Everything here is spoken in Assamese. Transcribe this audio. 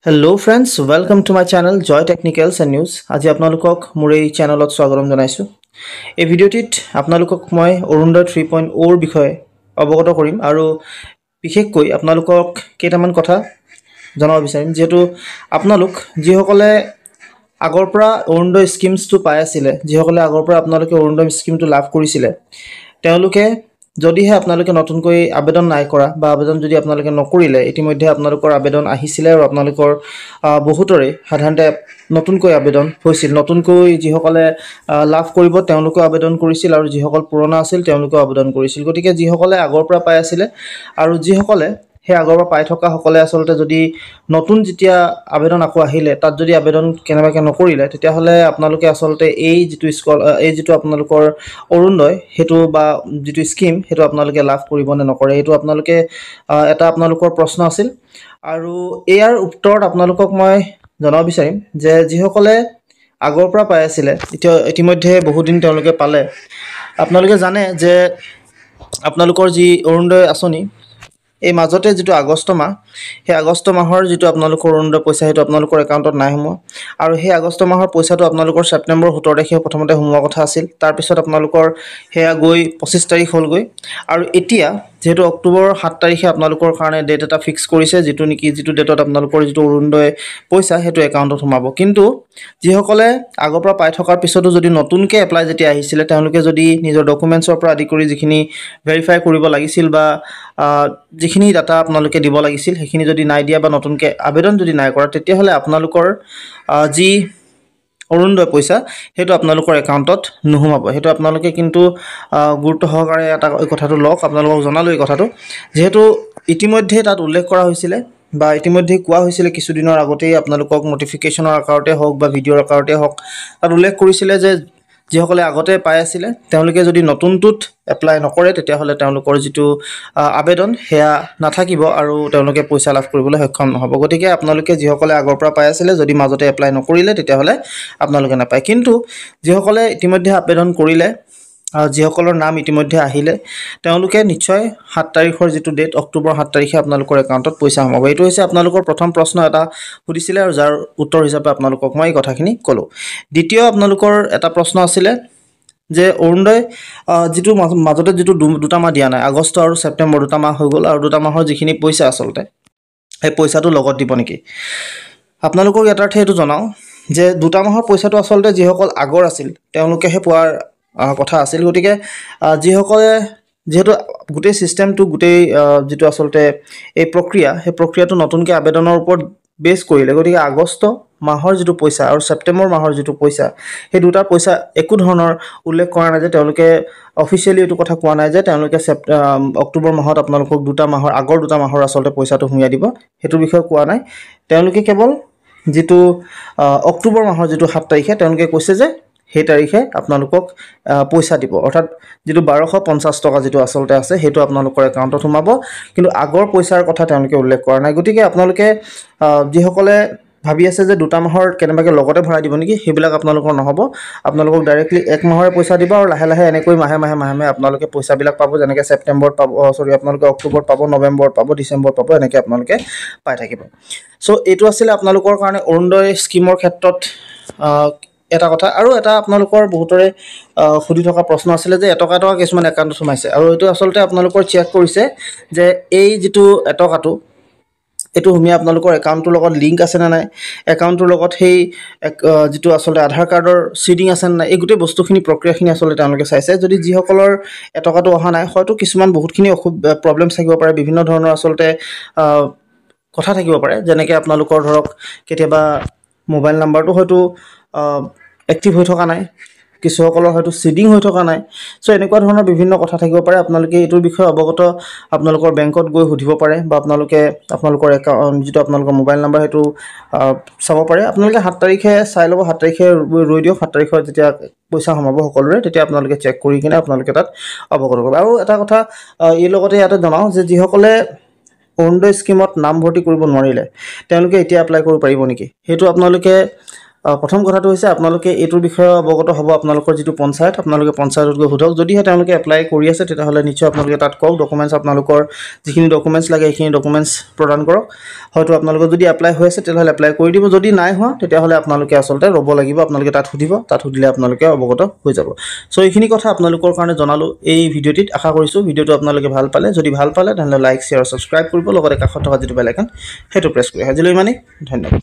Hello friends, welcome to my channel Joy Technicals and News. আজি আপোনালোকক মোৰ এই চেনেলত স্বাগতম জনাইছো। এই ভিডিঅ'টিত আপোনালোকক মই অৰুণোদয় 3.0 ৰ বিষয়ে অৱগত কৰিম আৰু বিশেষকৈ আপোনালোকক কেইটামান কথা জনাব বিচাৰিম যেহেতু আপোনালোক যিসকলে আগৰ পৰা অৰুণোদয় স্কিমছটো পাই আছিল যিসকলে আগৰ পৰা আপোনালোকে অৰুণোদয় স্কিমটো লাভ কৰিছিল তেওঁলোকে যদিহে আপোনালোকে নতুনকৈ আবেদন নাই কৰা বা আবেদন যদি আপোনালোকে নকৰিলে ইতিমধ্যে আপোনালোকৰ আবেদন আহিছিল আৰু আপোনালোকৰ বহুতৰে সাধাৰণতে নতুনকৈ আবেদন হৈছিল নতুনকৈ যিসকলে লাভ কৰিব তেওঁলোকে আবেদন কৰিছিল আৰু যিসকল পুৰণা আছিল তেওঁলোকে আবেদন কৰিছিল গতিকে যিসকলে আগৰ পৰা পাই আছিল আৰু যিসকলে হে আগৰ পৰা পাই থকা সকলে আসলতে যদি নতুন যেতিয়া আবেদন আকো আহিলে তাত যদি আবেদন কেনেবাকে নকৰিলে তেতিয়া হলে আপোনালোকে আসলতে এই যেটো আপোনালোকৰ অৰুণোদয় হেতু বা যেটো স্কিম হেতু আপোনালোকে লাভ কৰিব নে নকৰে হেতু আপোনালোকে এটা আপোনালোকৰ প্ৰশ্ন আছিল আৰু ইয়াৰ উত্তৰত আপোনালোকক মই জনাব বিচাৰিম যে যিসকলে আগৰ পৰা পাই আছিল ইতিমধ্যে বহুত দিন তেওঁলোকে পালে আপোনালোকে জানে যে আপোনালোকৰ যি অৰুণোদয় আঁচনি এই মাজতে যেটো আগষ্ট মাহ হে আগষ্ট মাহৰ যেটো আপোনালোকৰ অৰুণোদয় পইচা হেতু আপোনালোকৰ একাউণ্টত নাই হোমা আৰু হে আগষ্ট মাহৰ পইচাটো আপোনালোকৰ সেপ্টেম্বৰ 17 তাৰিখে প্ৰথমতে হোমোৱা কথা আছিল তাৰ পিছত আপোনালোকৰ হেয়া গৈ 25 তাৰিখ হ'ল গৈ আৰু এতিয়া যেটো অক্টোবৰ 7 তাৰিখে আপোনালোকৰ কাৰণে ডেট এটা ফিক্স কৰিছে যেটো নেকি যেটো ডেটত আপোনালোকৰ যেটো অৰুণোদয় পইচা হেতু একাউণ্টত হোমাব কিন্তু যিসকলে আগৰ পৰা পাই থকাৰ পিছতো যদি নতুনকে এপ্লাই যেতিয়া আহিছিল তেওঁলোকে যদি নিজৰ ডকুমেন্টছৰ পৰা আদি কৰি যিখিনি ভেৰিফাই কৰিব লাগিছিল বা যিখিনি ডাটা আপোনালোকে দিব লাগিছিল হেখিনি যদি নাই দিয়া বা নতুনকে আবেদন যদি নাই কৰা তেতিয়া হলে আপোনালোকৰ যি অৰুণোদয় পইচা হেতু আপোনালোকৰ একাউণ্টত নহমাব হেতু আপোনালোকে কিন্তু গুৰুত্ব সহকাৰে এটা কথাটো লওক আপোনালোকক জনালো এই কথাটো যেহেতু ইতিমধ্যে তাত উল্লেখ কৰা হৈছিল বা ইতিমধ্যে কোৱা হৈছিল কিছু দিনৰ আগতেই আপোনালোকক নটিফিকেশনৰ আকাৰতে হওক বা ভিডিঅৰ আকাৰতে হওক তাত উল্লেখ কৰিছিল যে যিসকলে আগতে পাই আছিল তেওঁলোকে যদি নতুনটোত এপ্লাই নকৰে তেতিয়া হলে তেওঁলোকৰ যেটো আবেদন হেয়া নাথাকিব আৰু তেওঁলোকে পইচা লাভ কৰিবলৈ সক্ষম নহব গতিকে আপোনালোকে যিসকলে আগৰ পৰা পাই আছিল যদি মাজতে এপ্লাই নকৰিলে তেতিয়া হলে আপোনালোকে নাপায় কিন্তু যিসকলে ইতিমধ্যে আবেদন কৰিলে যিসকলৰ নাম ইতিমধ্যে আহিলে তেওঁলোকে নিশ্চয় 7 তাৰিখৰ যেটো ডেট অক্টোবৰ 7 তাৰিখে আপোনালোকৰ একাউণ্টত পইচা হমাব এটো হৈছে আপোনালোকৰ প্ৰথম প্ৰশ্ন এটা সুধিছিল আৰু যাৰ উত্তৰ হিচাপে আপোনালোকক মই কথাখিনি কলো দ্বিতীয় আপোনালোকৰ এটা প্ৰশ্ন আছিল যে অৰুণোদয় যেটো মাজতে যেটো দুটা মাহ দিয়া নাই আগষ্ট আৰু সেপ্টেম্বৰ দুটা মাহ হৈ গল আৰু দুটা মাহৰ যিখিনি পইচা আসলতে এই পইচাটো লগত দিব নেকি আপোনালোকক এটাৰ হেতু জনাও যে দুটা মাহৰ পইচাটো আসলতে যিসকল আগৰ আছিল তেওঁলোকেহে পোৱাৰ কথা আছিল গতিকে যিসকলে যেহেতু গোটেই সিস্টেমটো গোটেই যেটো আসলতে এই প্ৰক্ৰিয়া হে প্ৰক্ৰিয়াটো নতুনকৈ আবেদনৰ ওপৰত বেছ কৰিলে গতিকে আগষ্ট মাহৰ যেটো পইচা আৰু সেপ্টেম্বৰ মাহৰ যেটো পইচা হে দুটা পইচা একো ধৰণৰ উল্লেখ কৰা নাই যে তেওঁলোকে অফিচিয়ালি এটো কথা কোৱা নাই যে তেওঁলোকে অক্টোবৰ মাহত আপোনালোকক দুটা মাহৰ আগৰ দুটা মাহৰ আসলতে পইচাটো হুমিয়া দিব হেতু বিষয় কোৱা নাই তেওঁলোকে কেৱল যেটো অক্টোবৰ মাহৰ যেটো 7 তাৰিখে তেওঁলোকে কৈছে যে সেই তাৰিখে আপোনালোকক পইচা দিব অৰ্থাৎ যেটো 1250 টকা যেটো আসলতে আছে হেতু আপোনালোকৰ একাউণ্টত হোমাব কিন্তু আগৰ পইচাৰ কথা তেওঁলোকে উল্লেখ কৰা নাই গতিকে আপোনালোকে যিসকলে ভাবি আছে যে দুটা মাহৰ কেনেবাকে লগতে ভৰাই দিব নেকি হেবিলাক আপোনালোকৰ নহব আপোনালোকক ডাইৰেক্টলি এক মাহৰ পইচা দিব আৰু লাহে লাহে এনেকৈ মাহে আপোনালোকে পইচা বিলাক পাব যেনেকৈ সেপ্টেম্বৰত পাব আপোনালোকে অক্টোবৰত পাব নৱেম্বৰত পাব ডিসেম্বৰত পাব এনেকৈ আপোনালোকে পাই থাকিব সো এটো আছিল আপোনালোকৰ কাৰণে অৰুণোদয় স্কিমৰ ক্ষেত্ৰত এটা কথা আৰু এটা আপোনালোকৰ বহুতৰে খুদি থকা প্ৰশ্ন আছিল যে এটকা কিছুমান একাউণ্টত সোমাইছে আৰু এটো আসলতে আপোনালোকৰ চেক কৰিছে যে এই যেটো এটকাটো এটো হুমিয়া আপোনালোকৰ একাউণ্টৰ লগত লিংক আছে না নাই একাউণ্টৰ লগত হেই যেটো আসলতে আধাৰ কাৰ্ডৰ সিডিং আছে না এই গুটে বস্তুখিনি প্ৰক্ৰিয়াখিনি আসলতে তেওঁলোকে চাইছে যদি যিসকলৰ এটকাটো অহা নাই হয়তো কিছুমান বহুতখিনি প্ৰবলেম থাকিব পাৰে বিভিন্ন ধৰণৰ আসলতে কথা থাকিব পাৰে যেনেকৈ আপোনালোকৰ ধৰক কেতিয়াবা মোবাইল নাম্বাৰটো হয়তো এক্টিভ হৈ থকা নাই কিছুসকলৰ হয়তো সিডিং হৈ থকা নাই সো এনেকুৱা ধৰণৰ বিভিন্ন কথা থাকিব পাৰে আপোনালোকে এটোৰ বিষয়ে অৱগত আপোনালোকৰ বেংকত গৈ সুধিব পাৰে বা আপোনালোকে আপোনালোকৰ একাউণ্ট যেটো আপোনালোকৰ মোবাইল নাম্বাৰ হেতু চাব পাৰে আপোনালোকে 7 তাৰিখে চাই লব 7 তাৰিখে ৰৈ দিও 7 তাৰিখত যেতিয়া পইচা হমাব সকলোৰে তেতিয়া আপোনালোকে চেক কৰি কিনে আপোনালোকে তাত অৱগত কৰিব আৰু এটা কথা এই লগতে ইয়াতে জনাও যে যিসকলে অৰুণোদয় স্কিমত নাম ভৰ্তি কৰিব নোৱাৰিলে তেওঁলোকে এতিয়া এপ্লাই কৰিব পাৰিব নেকি হেতু আপোনালোকে প্ৰথম কথাটো হৈছে আপোনালোকে এইটোৰ বিষয়ে অৱগত হ'ব আপোনালোকৰ যিটো পঞ্চায়ত আপোনালোকে পঞ্চায়তত গৈ সোধক যদিহে তেওঁলোকে এপ্লাই কৰি আছে তেতিয়াহ'লে নিশ্চয় আপোনালোকে তাত কওক ডকুমেণ্টছ আপোনালোকৰ যিখিনি ডকুমেণ্টছ লাগে সেইখিনি ডকুমেণ্টছ প্ৰদান কৰক হয়তো আপোনালোকৰ যদি এপ্লাই হৈ আছে তেতিয়াহ'লে এপ্লাই কৰি দিব যদি নাই হোৱা তেতিয়াহ'লে আপোনালোকে আচলতে ৰ'ব লাগিব আপোনালোকে তাত সুধিব তাত সুধিলে আপোনালোকে অৱগত হৈ যাব চ' এইখিনি কথা আপোনালোকৰ কাৰণে জনালোঁ এই ভিডিঅ'টিত আশা কৰিছোঁ ভিডিঅ'টো আপোনালোকে ভাল পালে যদি ভাল পালে তেনেহ'লে লাইক শ্বেয়াৰ ছাবস্ক্ৰাইব কৰিব লগতে কাষত থকা যিটো বেল আইকন সেইটো প্ৰেছ কৰি আজিলৈ ইমানেই ধন্যবাদ